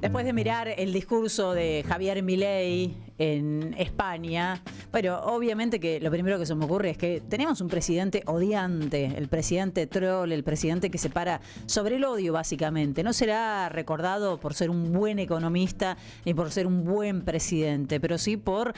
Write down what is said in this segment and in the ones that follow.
Después de mirar el discurso de Javier Milei en España, bueno, obviamente que lo primero que se me ocurre es que tenemos un presidente odiante, el presidente troll, el presidente que se para sobre el odio básicamente. No será recordado por ser un buen economista ni por ser un buen presidente, pero sí por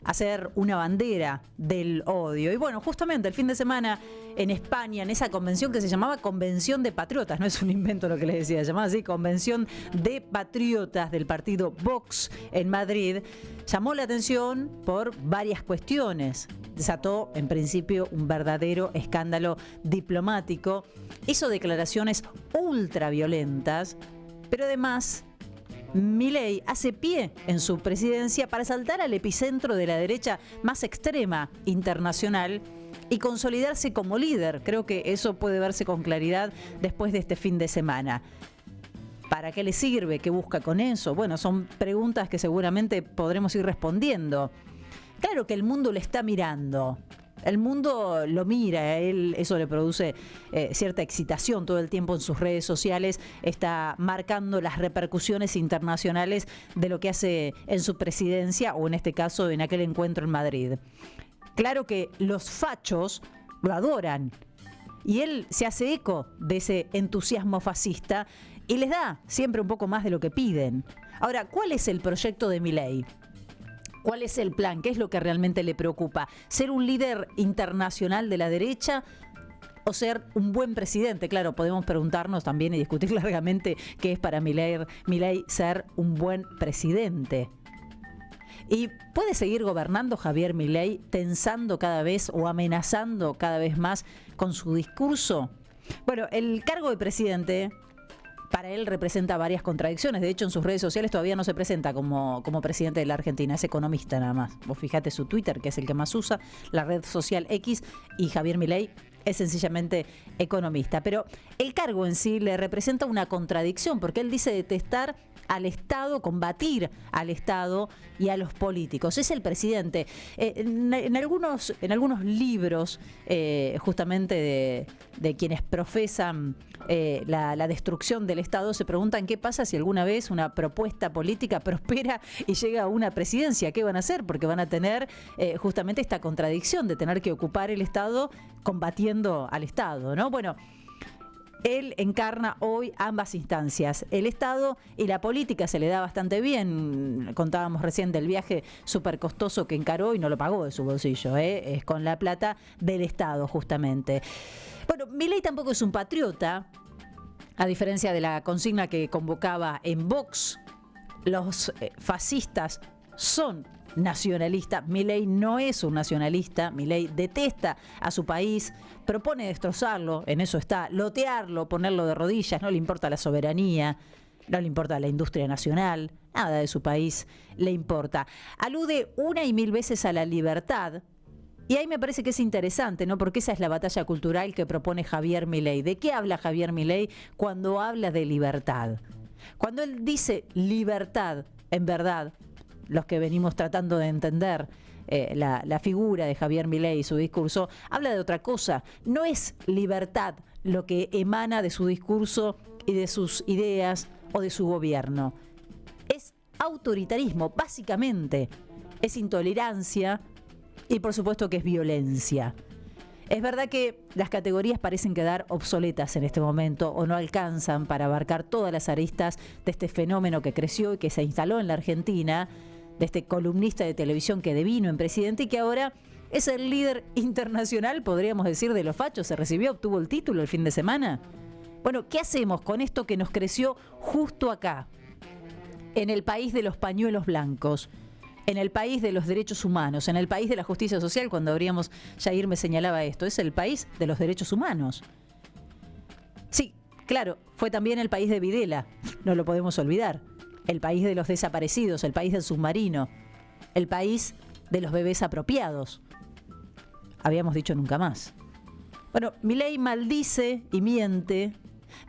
hacer una bandera del odio. Y bueno, justamente el fin de semana en España, en esa convención que se llamaba Convención de Patriotas, no es un invento lo que les decía, se llamaba así, Convención de Patriotas del partido Vox en Madrid, llamó la atención por varias cuestiones. Desató, en principio, un verdadero escándalo diplomático, hizo declaraciones ultraviolentas, pero además Milei hace pie en su presidencia para saltar al epicentro de la derecha más extrema internacional y consolidarse como líder. Creo que eso puede verse con claridad después de este fin de semana. ¿Para qué le sirve? ¿Qué busca con eso? Bueno, son preguntas que seguramente podremos ir respondiendo. Claro que el mundo le está mirando. El mundo lo mira, a él eso le produce cierta excitación todo el tiempo en sus redes sociales, está marcando las repercusiones internacionales de lo que hace en su presidencia o en este caso en aquel encuentro en Madrid. Claro que los fachos lo adoran y él se hace eco de ese entusiasmo fascista y les da siempre un poco más de lo que piden. Ahora, ¿cuál es el proyecto de Milei? ¿Cuál es el plan? ¿Qué es lo que realmente le preocupa? ¿Ser un líder internacional de la derecha o ser un buen presidente? Claro, podemos preguntarnos también y discutir largamente qué es para Milei ser un buen presidente. ¿Y puede seguir gobernando Javier Milei tensando cada vez o amenazando cada vez más con su discurso? Bueno, el cargo de presidente para él representa varias contradicciones. De hecho, en sus redes sociales todavía no se presenta como presidente de la Argentina. Es economista nada más. Vos fijate su Twitter, que es el que más usa, la red social X, y Javier Milei es sencillamente economista. Pero el cargo en sí le representa una contradicción, porque él dice detestar al Estado, combatir al Estado y a los políticos. Es el presidente. En algunos libros, justamente de quienes profesan la destrucción del Estado, se preguntan qué pasa si alguna vez una propuesta política prospera y llega a una presidencia. ¿Qué van a hacer? Porque van a tener justamente esta contradicción de tener que ocupar el Estado combatiendo al Estado, ¿no? Bueno, él encarna hoy ambas instancias. El Estado y la política se le da bastante bien. Contábamos recién del viaje súper costoso que encaró y no lo pagó de su bolsillo, es con la plata del Estado justamente. Bueno, Milei tampoco es un patriota, a diferencia de la consigna que convocaba en Vox. Los fascistas son nacionalistas. Milei no es un nacionalista. Milei detesta a su país, propone destrozarlo, en eso está, lotearlo, ponerlo de rodillas, no le importa la soberanía, no le importa la industria nacional, nada de su país le importa. Alude una y mil veces a la libertad. Y ahí me parece que es interesante, ¿no? Porque esa es la batalla cultural que propone Javier Milei. ¿De qué habla Javier Milei cuando habla de libertad? Cuando él dice libertad, en verdad, los que venimos tratando de entender la figura de Javier Milei y su discurso, habla de otra cosa. No es libertad lo que emana de su discurso y de sus ideas o de su gobierno. Es autoritarismo, básicamente. Es intolerancia. Y por supuesto que es violencia. Es verdad que las categorías parecen quedar obsoletas en este momento o no alcanzan para abarcar todas las aristas de este fenómeno que creció y que se instaló en la Argentina, de este columnista de televisión que devino en presidente y que ahora es el líder internacional, podríamos decir, de los fachos. Se recibió, obtuvo el título el fin de semana. Bueno, ¿qué hacemos con esto que nos creció justo acá, en el país de los pañuelos blancos? En el país de los derechos humanos, en el país de la justicia social, cuando abríamos, Jair me señalaba esto, es el país de los derechos humanos. Sí, claro, fue también el país de Videla, no lo podemos olvidar. El país de los desaparecidos, el país del submarino, el país de los bebés apropiados. Habíamos dicho nunca más. Bueno, Milei maldice y miente.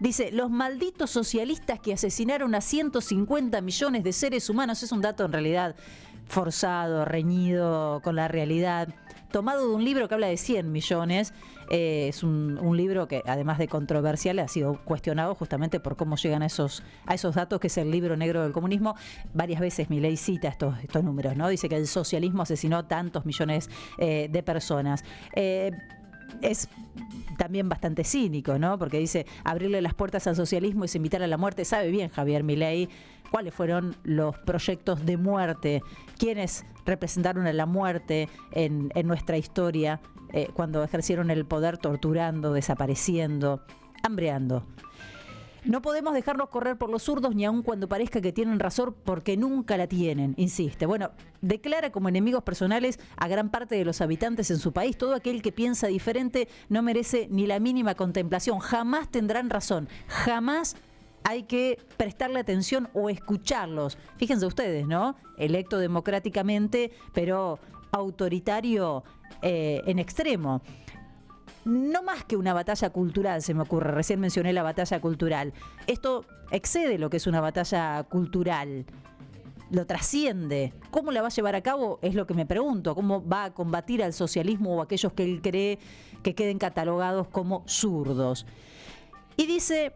Dice, los malditos socialistas que asesinaron a 150 millones de seres humanos. Es un dato en realidad forzado, reñido con la realidad. tomado de un libro que habla de 100 millones. Es un libro que, además de controversial, ha sido cuestionado justamente por cómo llegan a esos datos, que es el libro negro del comunismo. Varias veces Milei cita estos números, ¿no? Dice que el socialismo asesinó tantos millones de personas. Es también bastante cínico, ¿no? Porque dice, abrirle las puertas al socialismo es invitar a la muerte. Sabe bien Javier Milei cuáles fueron los proyectos de muerte, quiénes representaron a la muerte en nuestra historia, cuando ejercieron el poder, torturando, desapareciendo, hambreando. No podemos dejarnos correr por los zurdos ni aun cuando parezca que tienen razón, porque nunca la tienen, insiste. Bueno, declara como enemigos personales a gran parte de los habitantes en su país. Todo aquel que piensa diferente no merece ni la mínima contemplación. Jamás tendrán razón, jamás hay que prestarle atención o escucharlos. Fíjense ustedes, ¿no? Electo democráticamente, pero autoritario en extremo. No más que una batalla cultural, se me ocurre. Recién mencioné la batalla cultural. Esto excede lo que es una batalla cultural. Lo trasciende. ¿Cómo la va a llevar a cabo? Es lo que me pregunto. ¿Cómo va a combatir al socialismo o a aquellos que él cree que queden catalogados como zurdos? Y dice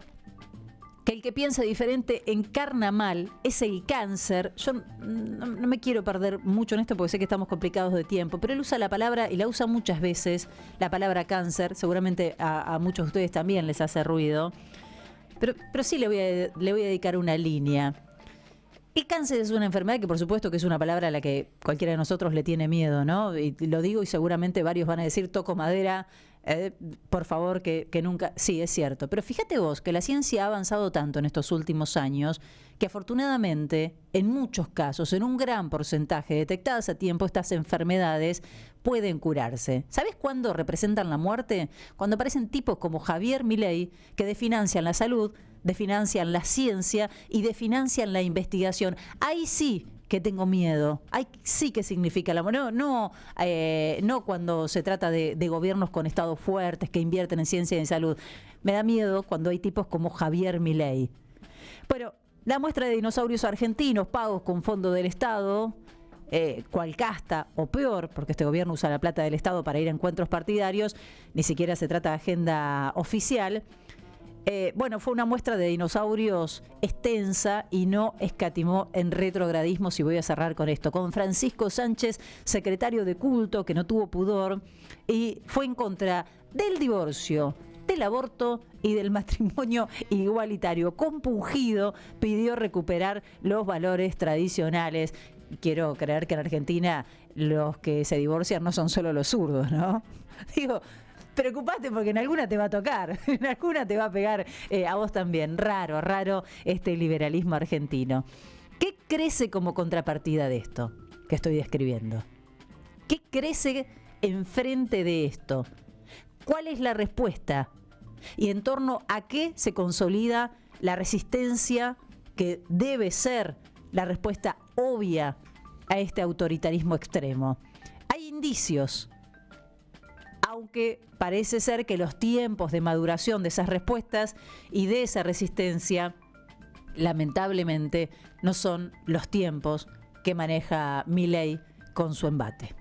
que el que piensa diferente encarna mal, es el cáncer. Yo no me quiero perder mucho en esto porque sé que estamos complicados de tiempo, pero él usa la palabra, y la usa muchas veces, la palabra cáncer. Seguramente a muchos de ustedes también les hace ruido, pero sí le voy a dedicar una línea. El cáncer es una enfermedad que, por supuesto, que es una palabra a la que cualquiera de nosotros le tiene miedo, ¿no? Y lo digo, y seguramente varios van a decir, toco madera, por favor, que nunca... Sí, es cierto. Pero fíjate vos que la ciencia ha avanzado tanto en estos últimos años que afortunadamente, en muchos casos, en un gran porcentaje detectadas a tiempo, estas enfermedades pueden curarse. ¿Sabés cuándo representan la muerte? Cuando aparecen tipos como Javier Milei, que desfinancian la salud, desfinancian la ciencia y desfinancian la investigación. Ahí sí que tengo miedo. Ahí sí que significa la muerte. No cuando se trata de gobiernos con estados fuertes que invierten en ciencia y en salud. Me da miedo cuando hay tipos como Javier Milei. Bueno, la muestra de dinosaurios argentinos pagos con fondo del Estado, cual casta, o peor, porque este gobierno usa la plata del Estado para ir a encuentros partidarios, ni siquiera se trata de agenda oficial. Fue una muestra de dinosaurios extensa y no escatimó en retrogradismos, y voy a cerrar con esto, con Francisco Sánchez, secretario de culto, que no tuvo pudor y fue en contra del divorcio, del aborto y del matrimonio igualitario. Compungido, pidió recuperar los valores tradicionales. Quiero creer que en Argentina los que se divorcian no son solo los zurdos, ¿no? Digo, preocupate porque en alguna te va a tocar, en alguna te va a pegar a vos también. Raro este liberalismo argentino. ¿Qué crece como contrapartida de esto que estoy describiendo? ¿Qué crece enfrente de esto? ¿Cuál es la respuesta? ¿Y en torno a qué se consolida la resistencia que debe ser la respuesta obvia a este autoritarismo extremo? Hay indicios, aunque parece ser que los tiempos de maduración de esas respuestas y de esa resistencia, lamentablemente, no son los tiempos que maneja Milei con su embate.